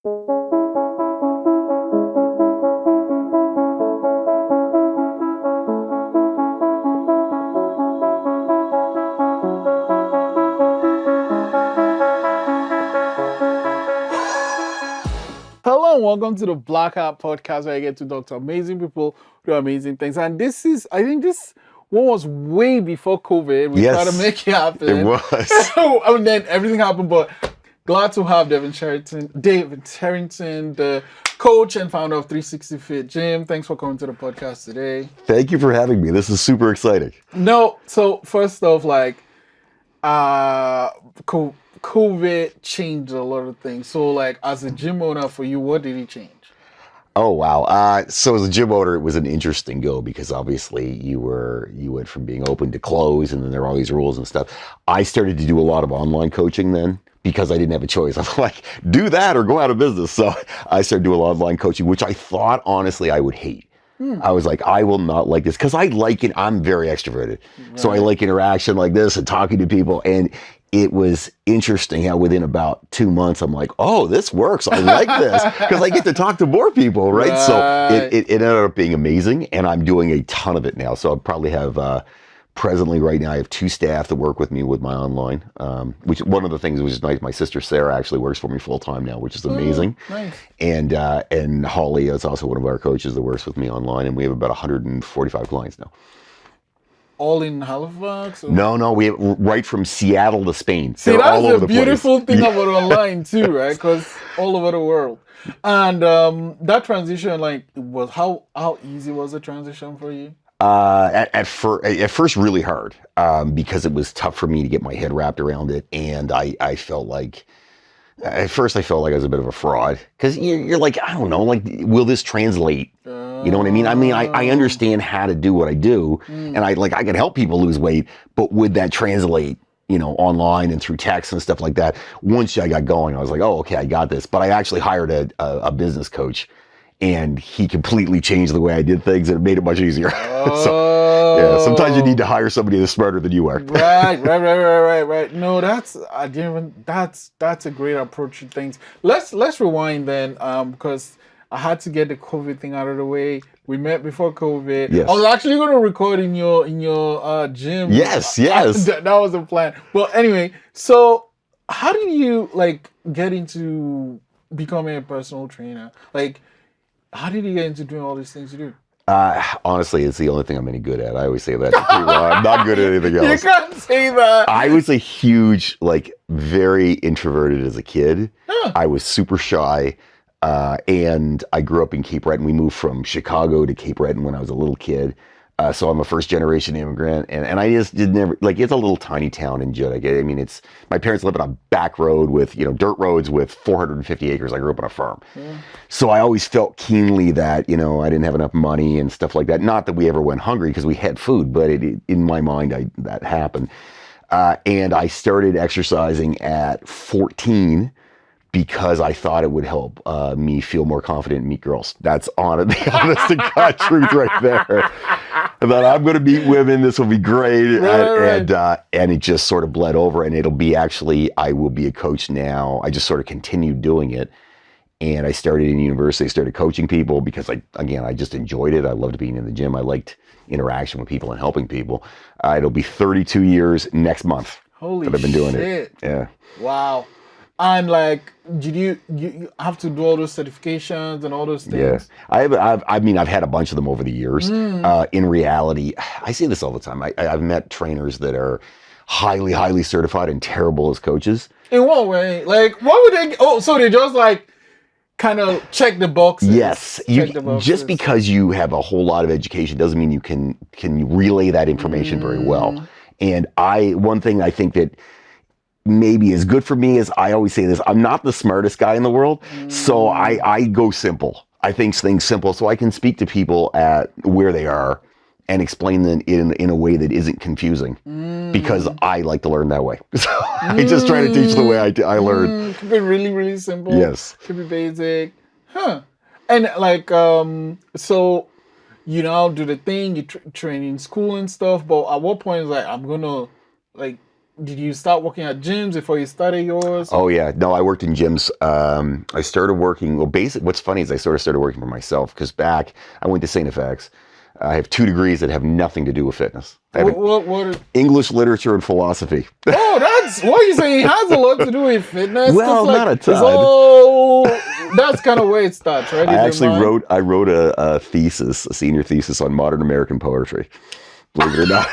Hello and welcome to the Blackout podcast where I get to talk to amazing people who do amazing things. And I think this one was way before COVID. We tried to Yes, make it happen. it was. And then everything happened, but glad to have Devin Sherrington, the coach and founder of 360 Fit Gym. Thanks for coming to the podcast today. Thank you for having me. This is super exciting. No, so first off, COVID changed a lot of things. So, like, as a gym owner for you, what did it change? Oh wow! So as a gym owner, it was an interesting go because obviously you went from being open to close, and then there were all these rules and stuff. I started to do a lot of online coaching then because I didn't have a choice. I'm like, do that or go out of business. So I started doing online coaching, which I thought honestly I would hate. I was like, I will not like this because I like it. I'm very extroverted, so I like interaction like this and talking to people. And it was interesting how within about 2 months, I'm like, oh, this works. I like this because I get to talk to more people, right? So it ended up being amazing, and I'm doing a ton of it now. So I probably have presently right now I have 2 staff that work with me with my online. Which one of the things which is nice, my sister Sarah actually works for me full time now, which is amazing. Nice. And Holly is also one of our coaches that works with me online, and we have about 145 clients now. All in Halifax? Or? No, we have right from Seattle to Spain. See, they're all over that's the the beautiful place. thing about online too, right? Because all over the world. And that transition, like, was how easy was the transition for you? At first really hard because it was tough for me to get my head wrapped around it, and I felt like at first I felt like I was a bit of a fraud because you're like, I don't know, like, will this translate? You know what I mean? I understand how to do what I do, and I can help people lose weight, but would that translate, online and through text and stuff like that? Once I got going, I was like, oh, okay, I got this. But I actually hired a business coach, and he completely changed the way I did things, and it made it much easier. So, yeah, sometimes you need to hire somebody that's smarter than you are. Right. No, that's a great approach to things. Let's rewind then, because I had to get the COVID thing out of the way. We met before COVID. Yes. I was actually going to record in your gym. Yes. That was the plan. Well, anyway, so how did you get into becoming a personal trainer? Like, how did you get into doing all these things you do? Honestly, it's the only thing I'm any good at. I always say that to people. I'm not good at anything else. You can't say that. I was a huge, very introverted as a kid. Huh. I was super shy. And I grew up in Cape Breton. We moved from Chicago to Cape Breton when I was a little kid. So I'm a first generation immigrant, and I just did never, it's a little tiny town in Judd. I mean, my parents live on a back road with, dirt roads with 450 acres. I grew up on a farm. So I always felt keenly that, I didn't have enough money and stuff like that. Not that we ever went hungry because we had food, but in my mind, that happened. And I started exercising at 14 because I thought it would help me feel more confident and meet girls. That's the honest to God truth right there. That I'm going to meet women. This will be great. Right. And it just sort of bled over, and it'll be I will be a coach now. I just sort of continued doing it. And I started in university, I started coaching people because I just enjoyed it. I loved being in the gym. I liked interaction with people and helping people. It'll be 32 years next month that I've been doing it. Yeah. Wow. And did you have to do all those certifications and all those things? Yes, I've had a bunch of them over the years. In reality, I say this all the time. I've met trainers that are highly, highly certified and terrible as coaches. In what way? What would they? Oh, so they just kind of check the boxes. Yes, just because you have a whole lot of education doesn't mean you can relay that information very well. And one thing I think that maybe is good for me is, I always say this, I'm not the smartest guy in the world, so I go simple. I think things simple so I can speak to people at where they are and explain them in a way that isn't confusing, because I like to learn that way. So I just try to teach the way I learn. Keep it really, really simple. Yes. Keep it basic. Huh. And so you now do the thing, you train in school and stuff, but at what point is I'm gonna did you start working at gyms before you started yours? Oh yeah, no, I worked in gyms. I started working. Well, what's funny is I sort of started working for myself because back I went to St. FX. I have 2 degrees that have nothing to do with fitness. I have What? English literature and philosophy. Oh, that's what you saying. It has a lot to do with fitness. Well, Like, not a ton. It's all, that's kind of where it starts, right? I actually wrote a thesis, a senior thesis on modern American poetry. Believe it or not.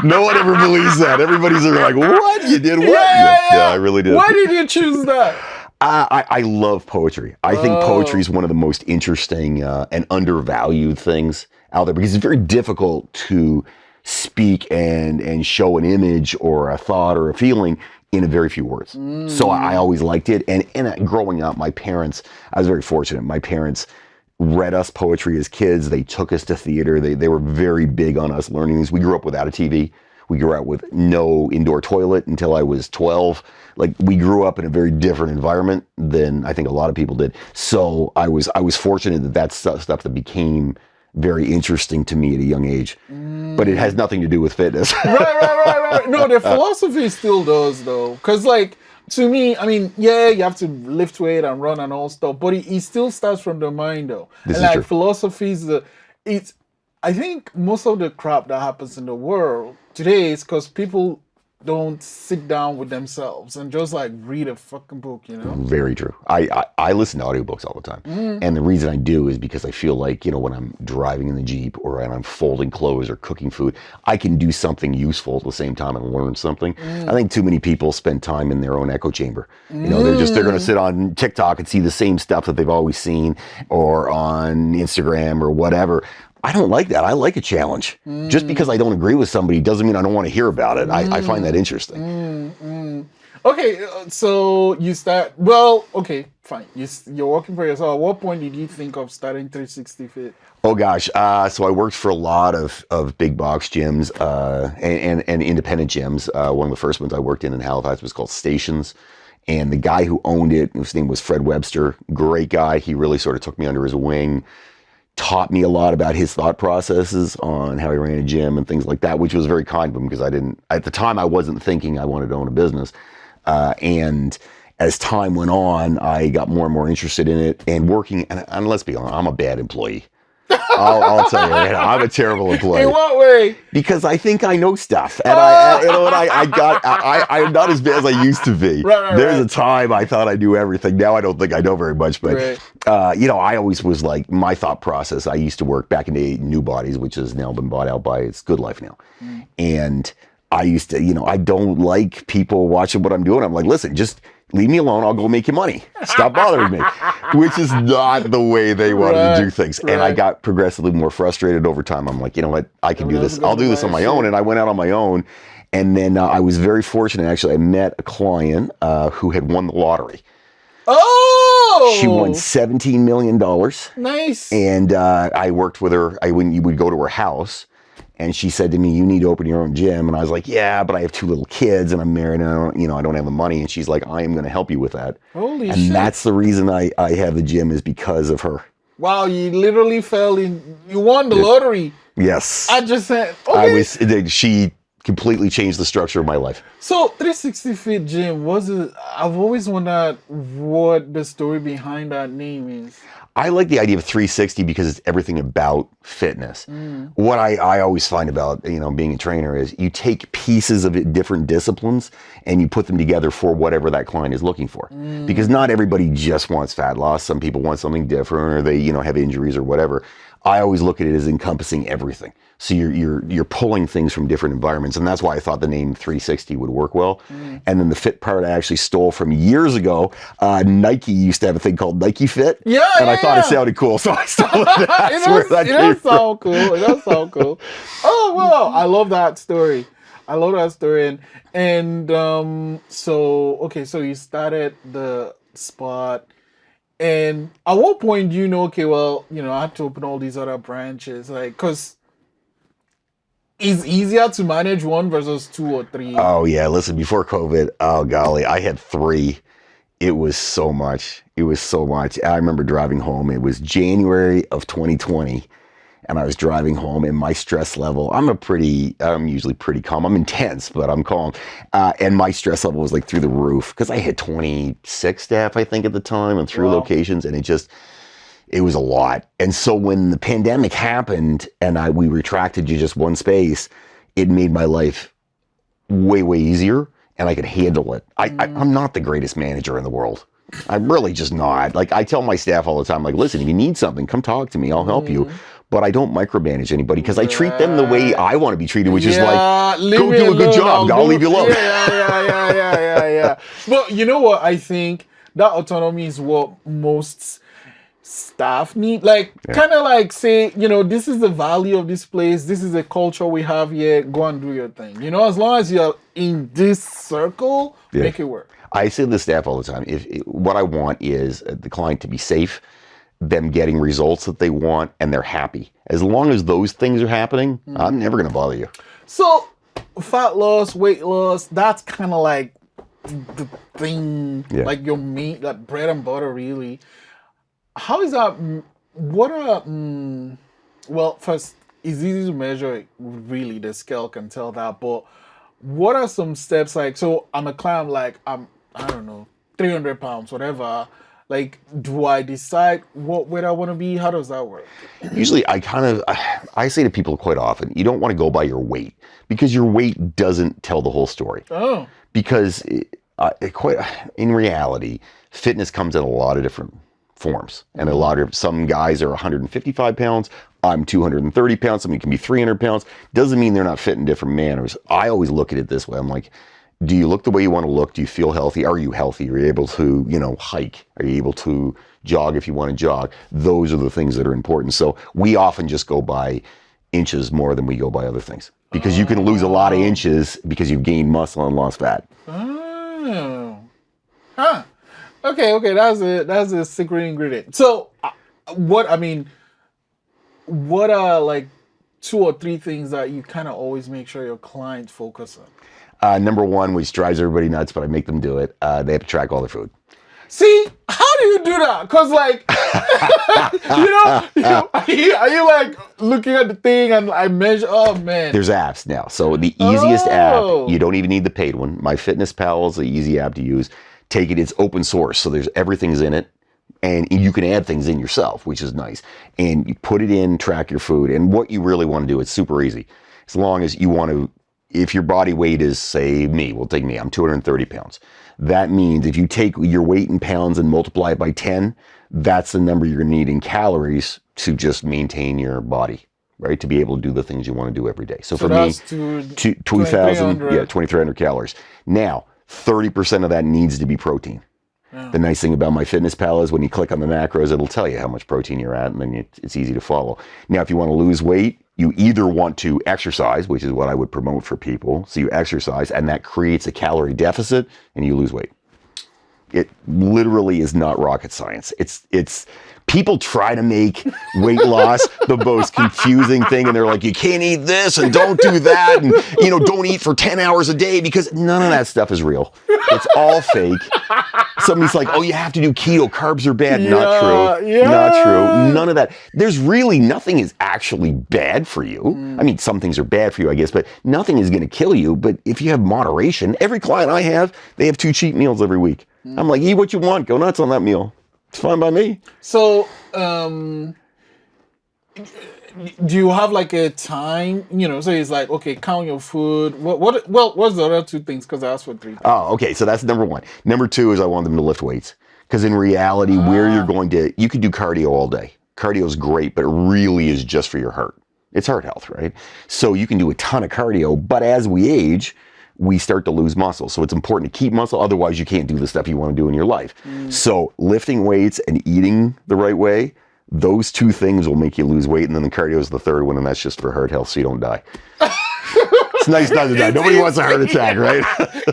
No one ever believes that. Everybody's like, "What you did? What?" Yeah, I really did. Why did you choose that? I love poetry. I think poetry is one of the most interesting and undervalued things out there because it's very difficult to speak and show an image or a thought or a feeling in a very few words. So I always liked it. And growing up, I was very fortunate. My parents read us poetry as kids. They took us to theater. They were very big on us learning things. We grew up without a TV. We grew up with no indoor toilet until I was 12. Like, we grew up in a very different environment than I think a lot of people did. So I was fortunate that that's stuff that became very interesting to me at a young age. But it has nothing to do with fitness. Right. No, the philosophy still does, though. Because, like, to me, I mean, yeah, you have to lift weight and run and all stuff, but it still starts from the mind, though. This and is like true. philosophy is I think most of the crap that happens in the world today is because people don't sit down with themselves and just like read a fucking book, you know? Very true. I listen to audiobooks all the time. And the reason I do is because I feel like, when I'm driving in the Jeep or when I'm folding clothes or cooking food, I can do something useful at the same time and learn something. I think too many people spend time in their own echo chamber. They're going to sit on TikTok and see the same stuff that they've always seen or on Instagram or whatever. I don't like that. I like a challenge. Just because I don't agree with somebody doesn't mean I don't want to hear about it. I find that interesting. Okay, so you start, well, okay, fine. You're working for yourself. At what point did you think of starting 360 Fit? Oh gosh, so I worked for a lot of big box gyms and independent gyms. One of the first ones I worked in Halifax was called Stations. And the guy who owned it, his name was Fred Webster, great guy. He really sort of took me under his wing, taught me a lot about his thought processes on how he ran a gym and things like that, which was very kind of him because at the time I wasn't thinking I wanted to own a business. And as time went on, I got more and more interested in it and working. And let's be honest, I'm a bad employee. I'll tell you, I'm a terrible employee. In what way? Because I think I know stuff, and I'm not as bad as I used to be. There's a time I thought I knew everything. Now I don't think I know very much. But I always was like, my thought process. I used to work back in the New Bodies, which has now been bought out by It's Good Life now, and I used to, I don't like people watching what I'm doing. I'm like, listen, just leave me alone. I'll go make you money. Stop bothering me, which is not the way they wanted to do things. And I got progressively more frustrated over time. I'm like, you know what? I can do this. I'll do this on my own. And I went out on my own. And then I was very fortunate. Actually, I met a client who had won the lottery. Oh! She won $17 million. Nice. And I worked with her. You would go to her house. And she said to me, "You need to open your own gym." And I was like, "Yeah, but I have 2 little kids and I'm married and I don't have the money." And she's like, "I am going to help you with that." Holy shit. And that's the reason I have the gym is because of her. Wow, you literally you won the lottery. Yes. I just said, okay. She completely changed the structure of my life. So 360 Fit Gym, I've always wondered what the story behind that name is. I like the idea of 360 because it's everything about fitness. What I always find about being a trainer is you take pieces of different disciplines and you put them together for whatever that client is looking for. Because not everybody just wants fat loss. Some people want something different, or they have injuries or whatever. I always look at it as encompassing everything. So you're pulling things from different environments, and that's why I thought the name 360 would work well. And then the fit part I actually stole from years ago. Nike used to have a thing called Nike Fit, and I thought it sounded cool, so I stole it. It does sound cool. It does sound cool. Oh wow, I love that story. And so you started the spot. And at what point do you know, okay, well, I have to open all these other branches, like, because it's easier to manage one versus 2 or 3. Oh, yeah. Listen, before COVID, oh, golly, I had 3. It was so much. I remember driving home. It was January of 2020. and I was driving home, and my stress level, I'm usually pretty calm. I'm intense, but I'm calm. And my stress level was like through the roof because I had 26 staff, I think, at the time, and 3 locations, and it was a lot. And so when the pandemic happened and we retracted to just one space, it made my life way, way easier, and I could handle it. I'm not the greatest manager in the world. I'm really just not. Like, I tell my staff all the time, like, listen, if you need something, come talk to me. I'll help you. But I don't micromanage anybody because I treat them the way I want to be treated, which is like, go do a good job. I'll leave you alone. Yeah. But you know what? I think that autonomy is what most staff need. Like, kind of like say, this is the value of this place. This is the culture we have here. Go and do your thing. As long as you're in this circle, make it work. I say to the staff all the time, what I want is the client to be safe, them getting results that they want, and they're happy. As long as those things are happening, I'm never going to bother you. So, fat loss, weight loss, that's kind of like the thing, like your meat, like bread and butter, really. How is that? Well, first, it's easy to measure it, really. The scale can tell that. But what are some steps? Like, so I'm a client, like, I don't know, 300 pounds, whatever. Like, do I decide what weight I want to be? How does that work? Usually, I say to people quite often, you don't want to go by your weight because your weight doesn't tell the whole story. Oh. Because in reality, fitness comes in a lot of different forms. And some guys are 155 pounds. I'm 230 pounds. Somebody can be 300 pounds. Doesn't mean they're not fit in different manners. I always look at it this way. I'm like, do you look the way you want to look? Do you feel healthy? Are you healthy? Are you able to, hike? Are you able to jog if you want to jog? Those are the things that are important. So we often just go by inches more than we go by other things. Because you can lose a lot of inches because you've gained muscle and lost fat. Oh. Huh. Okay, that's a secret ingredient. So, what are like 2 or 3 things that you kind of always make sure your clients focus on? Number 1, which drives everybody nuts, but I make them do it, they have to track all their food. See, how do you do that? Because, like, are you like looking at the thing and I measure? Oh, man. There's apps now. So the easiest app, you don't even need the paid one. MyFitnessPal is the easy app to use. Take it, it's open source. So everything's in it. And you can add things in yourself, which is nice. And you put it in, track your food. And what you really want to do, it's super easy. As long as you want to, if your body weight is, say, we'll take me, I'm 230 pounds. That means if you take your weight in pounds and multiply it by 10, that's the number you're going to need in calories to just maintain your body, right? To be able to do the things you want to do every day. So for me, 2,300 calories. Now, 30% of that needs to be protein. Yeah. The nice thing about MyFitnessPal is when you click on the macros, it'll tell you how much protein you're at, and then it's easy to follow. Now, if you want to lose weight, you either want to exercise, which is what I would promote for people. So you exercise, and that creates a calorie deficit, and you lose weight. It literally is not rocket science. It's people try to make weight loss the most confusing thing, and they're like, you can't eat this and don't do that, and don't eat for 10 hours a day, because none of that stuff is real. It's all fake. Somebody's like, oh, you have to do keto, carbs are bad. Not true. Not true. None of that. There's really nothing is actually bad for you. I mean, some things are bad for you, I guess, but nothing is going to kill you. But if you have moderation, every client I have, they have 2 cheat meals every week. I'm like, eat what you want, go nuts on that meal. It's fine by me. So, do you have like a time? So it's like, okay, count your food. What's the other 2 things? Because I asked for 3 things. Oh, okay. So that's number 1. Number 2 is I want them to lift weights. Because in reality, where you're going to, you could do cardio all day. Cardio is great, but it really is just for your heart. It's heart health, right? So you can do a ton of cardio, but as we age, we start to lose muscle. So it's important to keep muscle. Otherwise, you can't do the stuff you want to do in your life. So lifting weights and eating the right way, those 2 things will make you lose weight. And then the cardio is the 3rd one, and that's just for heart health, so you don't die. It's nice not to die. Nobody wants a heart attack, right?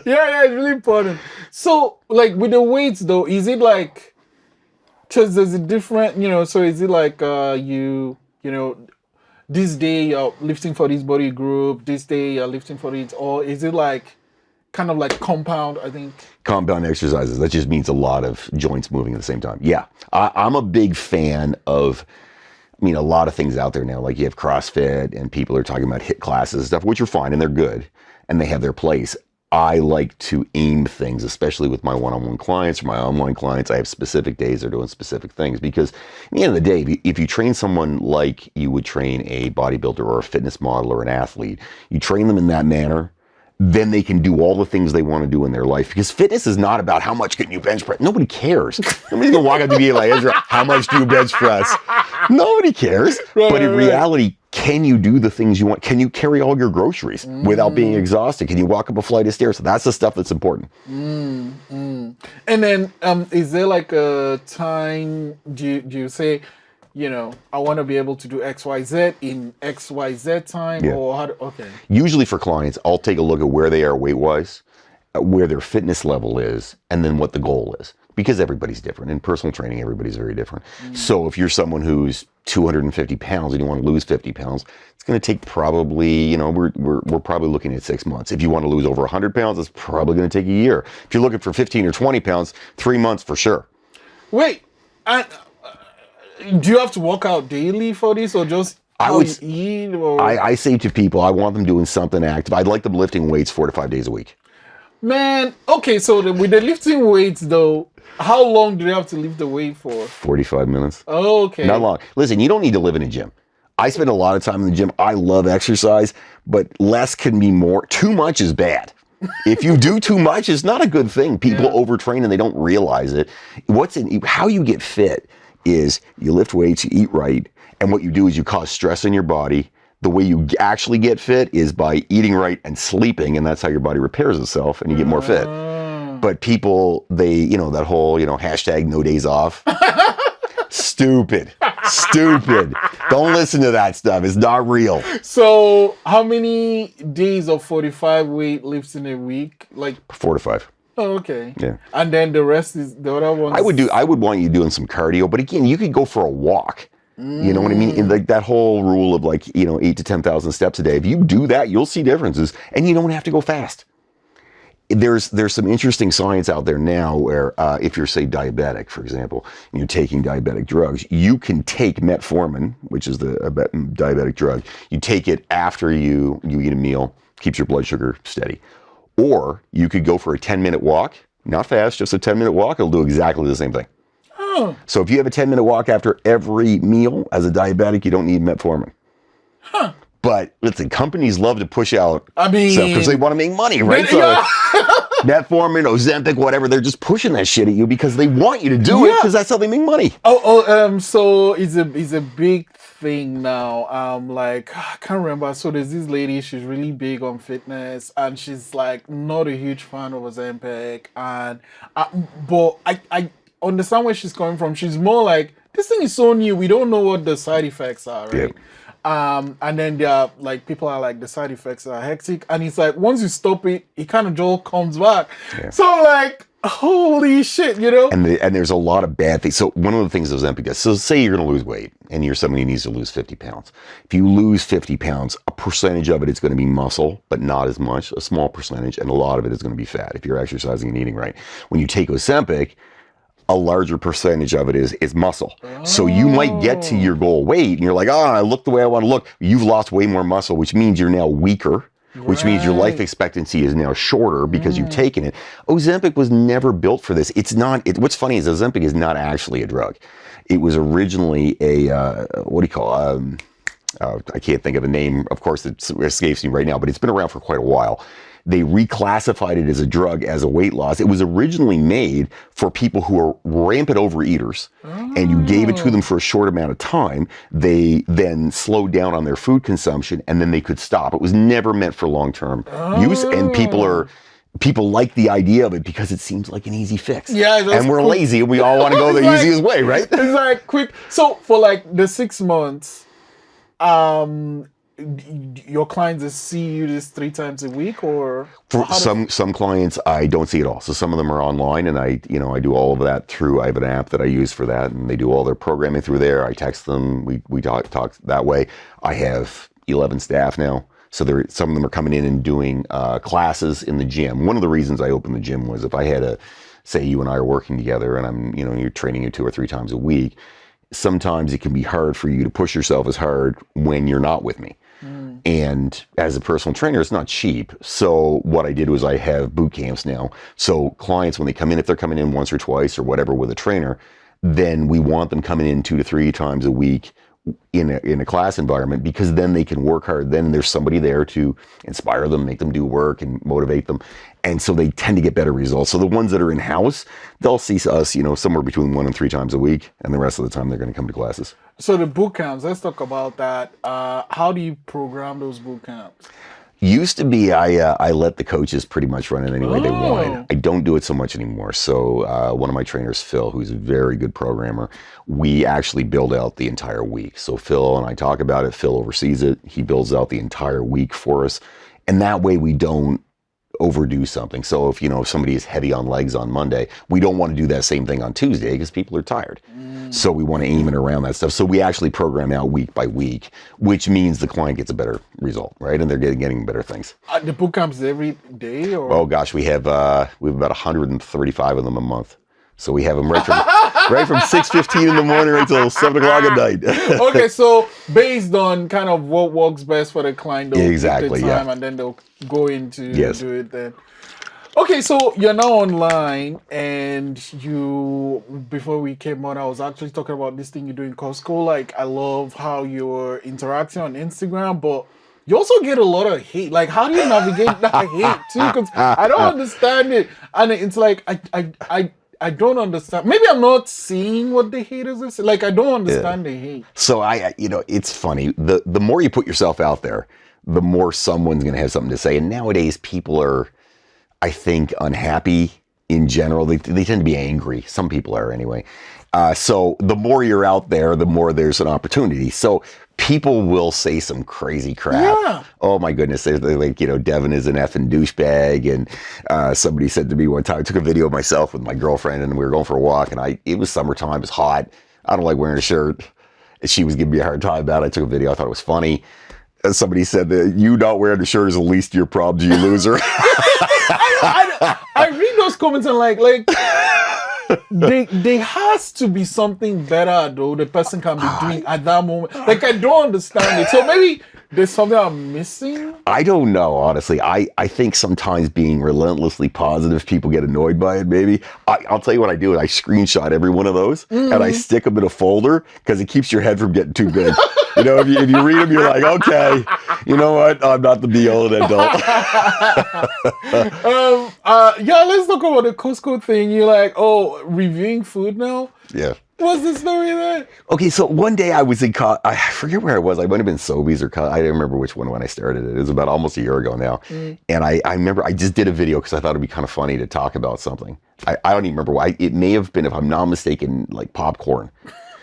Yeah, it's really important. So, like, with the weights, though, is it like, because there's a different, so is it like this day you're lifting for this body group, this day you're lifting for it, or is it like kind of like compound, I think? Compound exercises. That just means a lot of joints moving at the same time. Yeah. I'm a big fan of I mean, a lot of things out there now, like you have CrossFit and people are talking about HIIT classes and stuff, which are fine and they're good and they have their place. I like to aim things, especially with my one-on-one clients or my online clients. I have specific days they're doing specific things because at the end of the day, if you train someone like you would train a bodybuilder or a fitness model or an athlete, you train them in that manner, then they can do all the things they want to do in their life. Because fitness is not about how much can you bench press. Nobody cares. Nobody's going to walk up to me like, Ezra, how much do you bench press? Nobody cares. But in reality, can you do the things you want? Can you carry all your groceries without being exhausted? Can you walk up a flight of stairs? So that's the stuff that's important. And then is there like a time, do you say, you know, I want to be able to do XYZ in XYZ time? Yeah. Or how okay. Usually for clients, I'll take a look at where they are weight-wise, where their fitness level is, and then what the goal is. Because everybody's different. In personal training, everybody's very different. So if you're someone who's 250 pounds and you want to lose 50 pounds, it's going to take probably, you know, we're probably looking at 6 months. If you want to lose over 100 pounds, it's probably going to take a year. If you're looking for 15 or 20 pounds, 3 months for sure. Wait, do you have to work out daily for this, or just how you eat? Or? I say to people, I want them doing something active. I'd like them lifting weights 4 to 5 days a week. Man, okay, so with the lifting weights though, how long do they have to lift the weight for? 45 minutes. Oh, okay. Not long. Listen, you don't need to live in a gym. I spend a lot of time in the gym. I love exercise, but less can be more. Too much is bad. If you do too much, it's not a good thing. People overtrain and they don't realize it. How you get fit is you lift weights, you eat right, and what you do is you cause stress in your body. The way you actually get fit is by eating right and sleeping, and that's how your body repairs itself and you get more fit. But people, that whole, hashtag no days off. Stupid. Don't listen to that stuff. It's not real. So how many days of 45 weight lifts in a week? Like 4 to 5. Oh, okay. Yeah. And then the rest is the other ones. I would want you doing some cardio, but again, you could go for a walk. You know what I mean? In like that whole rule of 8 to 10,000 steps a day. If you do that, you'll see differences, and you don't have to go fast. There's some interesting science out there now where if you're, say, diabetic, for example, and you're taking diabetic drugs, you can take metformin, which is the diabetic drug. You take it after you eat a meal, keeps your blood sugar steady. Or you could go for a 10-minute walk, not fast, just a 10-minute walk. It'll do exactly the same thing. Oh. So if you have a 10-minute walk after every meal as a diabetic, you don't need metformin. Huh. But listen, companies love to push out stuff because they want to make money, right? So metformin, Ozempic, whatever, they're just pushing that shit at you because they want you to do it because that's how they make money. So it's a big thing now. I can't remember. So there's this lady, she's really big on fitness, and she's like not a huge fan of Ozempic, and but I understand where she's coming from. She's more like, this thing is so new, we don't know what the side effects are, right? Yep. And then there are people are like, the side effects are hectic, and it's like once you stop it, it kind of just comes back. Yeah. So I'm like, holy shit, And there's a lot of bad things. So one of the things Ozempic does, so say you're going to lose weight and you're somebody who needs to lose 50 pounds. If you lose 50 pounds, a percentage of it is going to be muscle, but not as much, a small percentage, and a lot of it is going to be fat if you're exercising and eating right. When you take Ozempic, a larger percentage of it is muscle. Oh. So you might get to your goal weight and you're like, I look the way I want to look. You've lost way more muscle, which means you're now weaker, which means your life expectancy is now shorter because you've taken it. Ozempic was never built for this. What's funny is Ozempic is not actually a drug. It was originally I can't think of the name. Of course, it escapes me right now, but it's been around for quite a while. They reclassified it as a drug, as a weight loss. It was originally made for people who are rampant overeaters, and you gave it to them for a short amount of time. They then slowed down on their food consumption, and then they could stop. It was never meant for long-term use, and people like the idea of it because it seems like an easy fix. Yeah, and we're lazy, and we all want to go the easiest way, right? It's like quick. So for the 6 months, your clients just see you this 3 times a week, or for some clients I don't see at all. So some of them are online, and I do all of that through. I have an app that I use for that, and they do all their programming through there. I text them. We talk that way. I have 11 staff now, so some of them are coming in and doing classes in the gym. One of the reasons I opened the gym was if I had say you and I are working together, and I'm you're training you 2 or 3 times a week. sometimes it can be hard for you to push yourself as hard when you're not with me. And as a personal trainer, it's not cheap. So what I did was I have boot camps now. So clients, when they come in, if they're coming in once or twice or whatever with a trainer, then we want them coming in 2 to 3 times a week in a class environment, because then they can work hard. Then there's somebody there to inspire them, make them do work and motivate them. And so they tend to get better results. So the ones that are in-house, they'll see us, somewhere between 1 and 3 times a week. And the rest of the time, they're going to come to classes. So the boot camps, let's talk about that. How do you program those boot camps? Used to be, I let the coaches pretty much run it any way they wanted. I don't do it so much anymore. So one of my trainers, Phil, who's a very good programmer, we actually build out the entire week. So Phil and I talk about it. Phil oversees it. He builds out the entire week for us. And that way we don't overdo something. So if somebody is heavy on legs on Monday, we don't want to do that same thing on Tuesday because people are tired. So we want to aim it around that stuff. So we actually program out week by week, which means the client gets a better result, right? And they're getting better things. The boot camps every day, or? Oh gosh, we have about 135 of them a month. So we have them right from 6:15 in the morning right till 7 o'clock at night. Okay, so based on kind of what works best for the client, they'll exactly, pick the time, and then they'll go into do it then. Okay, so you're now online, and before we came on, I was actually talking about this thing you do in Costco. Like, I love how you're interacting on Instagram, but you also get a lot of hate. Like, how do you navigate that hate too? Because I don't understand it, and it's like I don't understand. Maybe I'm not seeing what the haters are saying. Like, I don't understand the hate. So it's funny. The more you put yourself out there, the more someone's going to have something to say. And nowadays, people are, I think, unhappy in general. They tend to be angry. Some people are anyway. So the more you're out there, the more there's an opportunity. So people will say some crazy crap. Yeah. Oh my goodness. They're like, Devin is an effing douchebag. And somebody said to me one time, I took a video of myself with my girlfriend and we were going for a walk, and it was summertime, it was hot. I don't like wearing a shirt. And she was giving me a hard time about it. I took a video, I thought it was funny. And somebody said that you not wearing a shirt is the least of your problems, you loser. I read those comments and like there has to be something better though the person can be doing at that moment. Like, I don't understand it. So maybe there's something I'm missing. I don't know, honestly. I think sometimes being relentlessly positive, people get annoyed by it, maybe. I'll tell you what I do. I screenshot every one of those and I stick them in a folder because it keeps your head from getting too big. If you read them, you're like, okay, you know what? I'm not the be-all and end-all. Let's talk about the Costco thing. You're like, reviewing food now? Yeah. What's the story there? Okay, so one day I was in, I forget where I was. I might have been Sobeys or, I don't remember which one when I started it. It was about almost a year ago now. And I remember I just did a video because I thought it'd be kind of funny to talk about something. I don't even remember why. It may have been, if I'm not mistaken, like popcorn.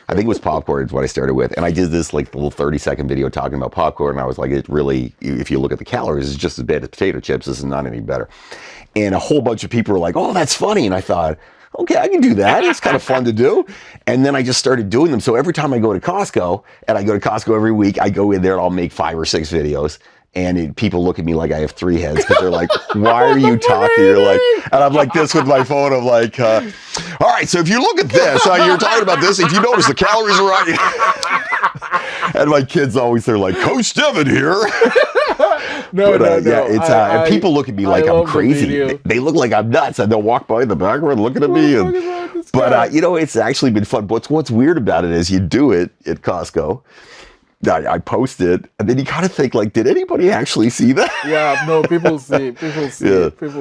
I think it was popcorn is what I started with. And I did this like little 30-second video talking about popcorn. And I was like, it really, if you look at the calories, it's just as bad as potato chips. This is not any better. And a whole bunch of people were like, oh, that's funny. And I thought, okay, I can do that. It's kind of fun to do. And then I just started doing them. So every time I go to Costco, and I go to Costco every week, I go in there and I'll make 5 or 6 videos. And people look at me like I have 3 heads because they're like, why are you talking? You're like, and I'm like this with my phone. I'm like, all right, so if you look at this, you're talking about this. If you notice the calories are right. And my kids always, they're like, Coach Devin here. No. And people look at me like I'm crazy. They look like I'm nuts, and they'll walk by in the background looking at me. It's actually been fun. But what's weird about it is you do it at Costco. I post it, and then you kind of think, like, did anybody actually see that? Yeah, no, people see it. People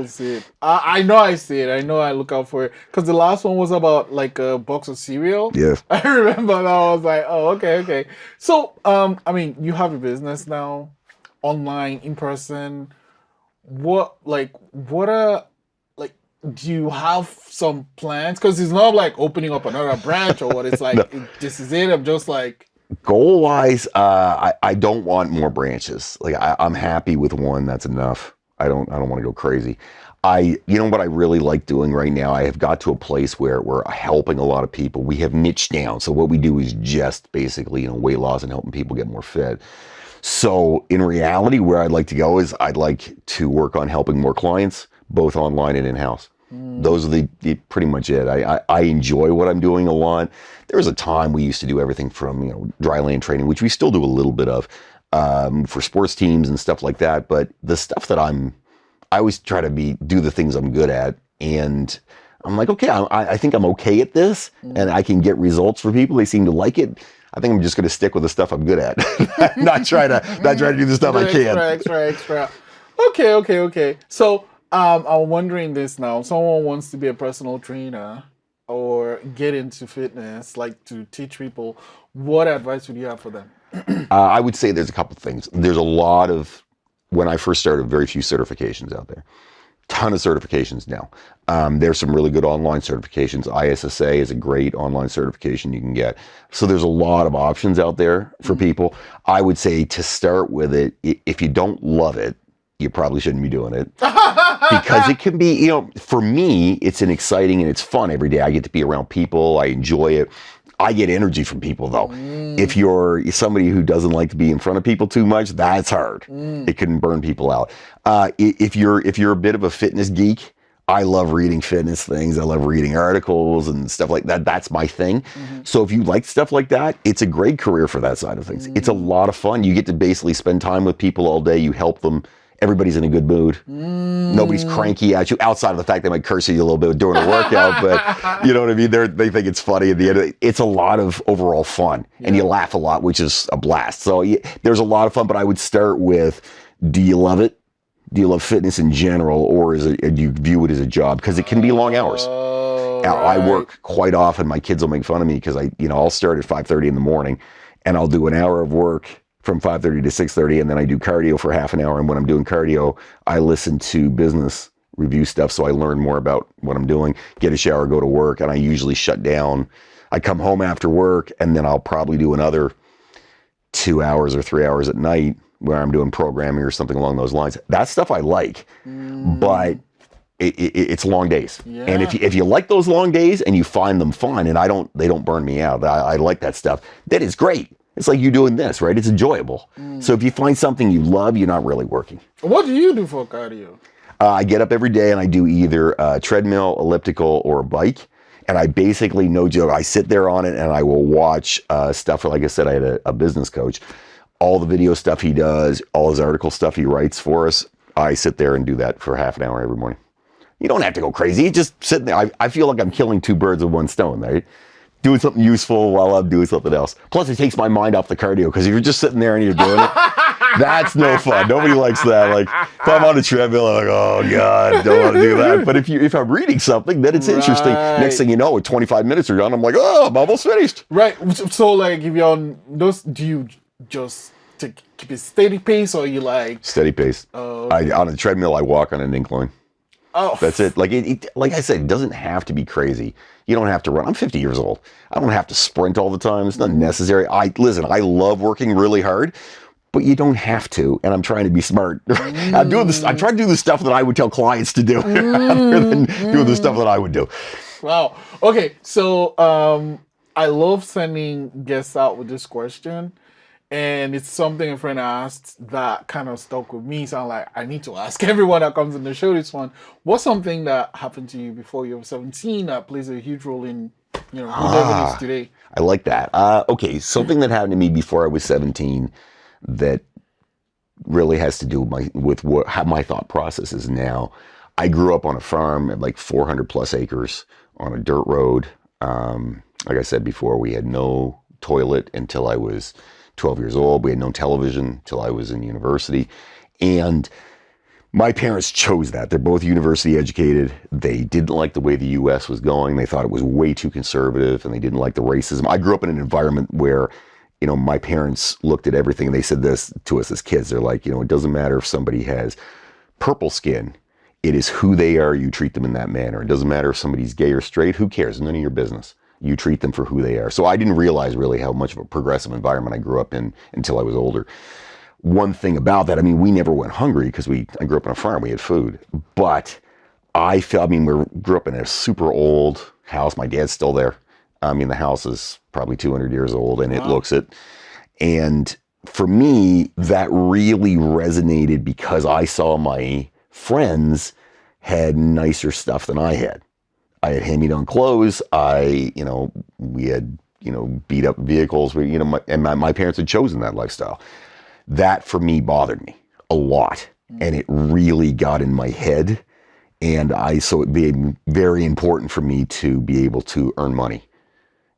see it. I know I see it. I know I look out for it. Because the last one was about, like, a box of cereal. Yeah. I remember that. I was like, oh, okay. So, you have a business now, online, in person. Do you have some plans? Because it's not like opening up another branch or what. It's like, this is it. I'm just like... Goal-wise, I don't want more branches. Like I'm happy with one. That's enough. I don't want to go crazy. What I really like doing right now, I have got to a place where we're helping a lot of people. We have niched down. So what we do is just basically, weight loss and helping people get more fit. So in reality, where I'd like to go is I'd like to work on helping more clients, both online and in-house. Those are the pretty much it. I enjoy what I'm doing a lot. There was a time we used to do everything from, dry land training, which we still do a little bit of, for sports teams and stuff like that. But the stuff that I always try to do the things I'm good at. And I'm like, okay, I think I'm okay at this and I can get results for people. They seem to like it. I think I'm just going to stick with the stuff I'm good at. not try to do the stuff I can. Extra. Okay. So, I'm wondering this now. If someone wants to be a personal trainer or get into fitness, like to teach people, what advice would you have for them? I would say there's a couple of things. There's a lot of, when I first started, very few certifications out there. Ton of certifications now. There's some really good online certifications. ISSA is a great online certification you can get. So there's a lot of options out there for people. I would say to start with it, if you don't love it, you probably shouldn't be doing it. Because it can be, for me, it's an exciting and it's fun every day. I get to be around people. I enjoy it. I get energy from people, though. If you're somebody who doesn't like to be in front of people too much, that's hard. It can burn people out. If you're a bit of a fitness geek, I love reading fitness things. I love reading articles and stuff like that. That's my thing. So if you like stuff like that, it's a great career for that side of things. It's a lot of fun. You get to basically spend time with people all day. You help them. Everybody's in a good mood. Nobody's cranky at you, outside of the fact they might curse at you a little bit during a workout, but you know what I mean? They think it's funny at the end of it. It's a lot of overall fun, and you laugh a lot, which is a blast. So there's a lot of fun, but I would start with, do you love it? Do you love fitness in general, or do you view it as a job? Because it can be long hours. I work quite often. My kids will make fun of me because I'll start at 5:30 in the morning, and I'll do an hour of work from 5:30 to 6:30, and then I do cardio for half an hour. And when I'm doing cardio, I listen to business review stuff, so I learn more about what I'm doing, get a shower, go to work, and I usually shut down. I come home after work, and then I'll probably do another 2 hours or 3 hours at night where I'm doing programming or something along those lines. That stuff I like, but it's long days. Yeah. And if you like those long days and you find them fun, and they don't burn me out, I like that stuff, that is great. It's like you doing this, right? It's enjoyable. So if you find something you love, you're not really working. What do you do for cardio? I get up every day and I do either a treadmill, elliptical, or a bike. And I basically, no joke, I sit there on it and I will watch stuff. Like I said, I had a business coach. All the video stuff he does, all his article stuff he writes for us, I sit there and do that for half an hour every morning. You don't have to go crazy. Just sit there. I feel like I'm killing two birds with one stone, right? Doing something useful while I'm doing something else. Plus, it takes my mind off the cardio, because if you're just sitting there and you're doing it, that's no fun. Nobody likes that. Like, if I'm on a treadmill, I'm like, oh, God, don't want to do that. But if I'm reading something, then it's interesting. Next thing you know, 25 minutes are done, I'm like, oh, I'm almost finished. Right. So, like, if you're on those, do you just keep a steady pace, or you like... Steady pace. Oh, okay. On a treadmill, I walk on an incline. Oh, that's it. Like like I said, it doesn't have to be crazy. You don't have to run. I'm 50 years old. I don't have to sprint all the time. It's not necessary. I love working really hard, but you don't have to. And I'm trying to be smart. I'm doing this. I try to do the stuff that I would tell clients to do, rather than doing the stuff that I would do. Wow. Okay. So I love sending guests out with this question. And it's something a friend asked that kind of stuck with me. So I'm like, I need to ask everyone that comes on the show this one. What's something that happened to you before you were 17 that plays a huge role in, who Devin is today? I like that. Okay, something that happened to me before I was 17 that really has to do with how my thought process is now. I grew up on a farm at like 400 plus acres on a dirt road. Like I said before, we had no toilet until I was 12 years old. We had no television till I was in university. And my parents chose that. They're both university educated. They didn't like the way the U.S. was going. They thought it was way too conservative, and they didn't like the racism. I grew up in an environment where, my parents looked at everything, and they said this to us as kids. They're like, it doesn't matter if somebody has purple skin. It is who they are. You treat them in that manner. It doesn't matter if somebody's gay or straight. Who cares? None of your business. You treat them for who they are. So I didn't realize really how much of a progressive environment I grew up in until I was older. One thing about that, we never went hungry because I grew up on a farm. We had food. But we grew up in a super old house. My dad's still there. The house is probably 200 years old, and it looks it. And for me, that really resonated because I saw my friends had nicer stuff than I had. I had hand-me-down clothes. We had, beat up vehicles. My parents had chosen that lifestyle. That for me bothered me a lot. And it really got in my head. And so it became very important for me to be able to earn money.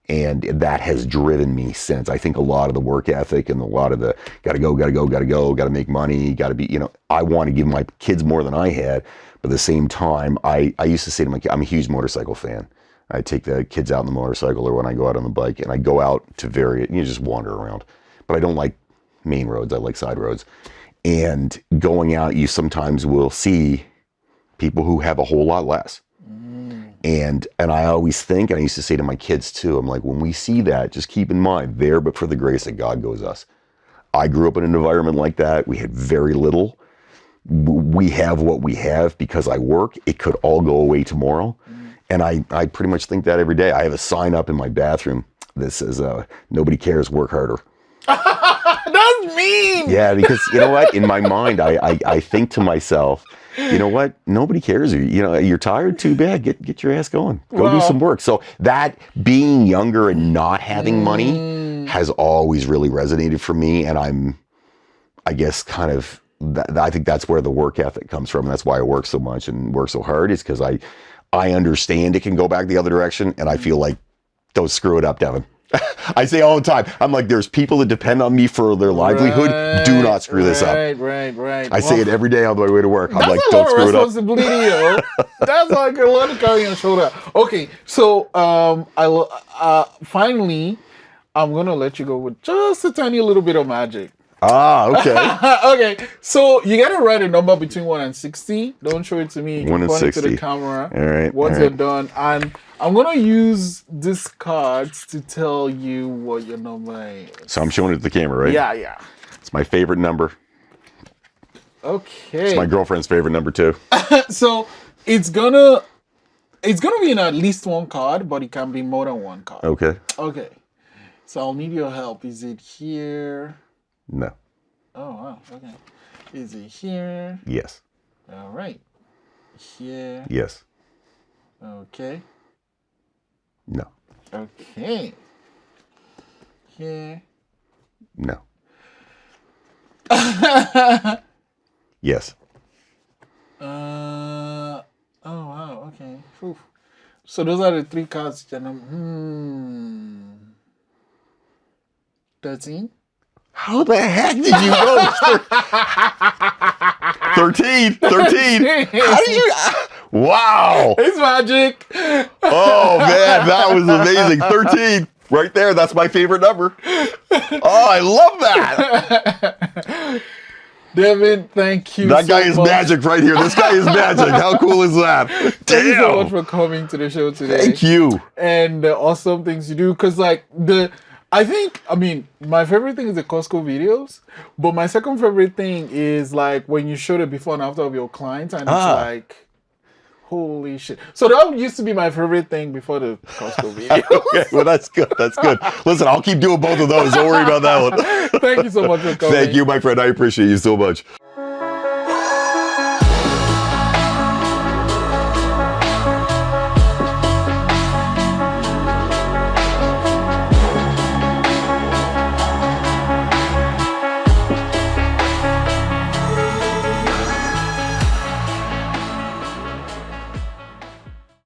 And that has driven me since. I think a lot of the work ethic and a lot of the gotta go, make money, gotta be, I want to give my kids more than I had. But at the same time, I used to say to my kids, I'm a huge motorcycle fan. I take the kids out on the motorcycle or when I go out on the bike, and I go out to just wander around. But I don't like main roads, I like side roads. And going out, you sometimes will see people who have a whole lot less. And I always think, and I used to say to my kids too, I'm like, when we see that, just keep in mind, there but for the grace of God goes us. I grew up in an environment like that. We had very little. We have what we have because I work. It could all go away tomorrow. And I pretty much think that every day. I have a sign up in my bathroom that says, nobody cares, work harder. That's mean. Yeah, because you know what? In my mind, I think to myself, you know what? Nobody cares. You're tired. Too bad. Get your ass going. Go do some work. So that being younger and not having money has always really resonated for me. And I guess kind of, I think that's where the work ethic comes from. And that's why I work so much and work so hard, is because I understand it can go back the other direction. And I feel like, don't screw it up, Devin. I say all the time, I'm like, there's people that depend on me for their livelihood. Do not screw this up. Right. I say it every day on my way to work. I'm like, that's don't screw it up. That's a lot of responsibility, yo. That's like a lot of carrying on your shoulder. Okay, so finally, I'm gonna let you go with just a tiny little bit of magic. Okay. Okay, so you gotta write a number between 1 and 60. Don't show it to me. 1 and Point it 60. to the camera. All right. Once you're done, and I'm gonna use these cards to tell you what your number is. So I'm showing it to the camera, right? Yeah. It's my favorite number. Okay. It's my girlfriend's favorite number too. So it's gonna be in at least one card, but it can be more than one card. Okay. So I'll need your help. Is it here? No. Oh wow. Okay. Is it here? Yes. All right. Here. Yes. Okay. No. Okay. Here. No. Yes. Oh wow. Okay. Whew. So those are the three cards. 13. How the heck did you know? 13. How did you? Wow. It's magic. Oh man, that was amazing. 13. Right there. That's my favorite number. Oh, I love that. Devin, thank you. That guy is magic right here. This guy is magic. How cool is that? Damn. Thank you so much for coming to the show today. Thank you. And the awesome things you do. Because my favorite thing is the Costco videos. But my second favorite thing is like when you show the before and after of your clients. And it's like, holy shit. So that used to be my favorite thing before the Costco video. Okay, well, that's good. That's good. Listen, I'll keep doing both of those. Don't worry about that one. Thank you so much for coming. Thank you, my friend. I appreciate you so much.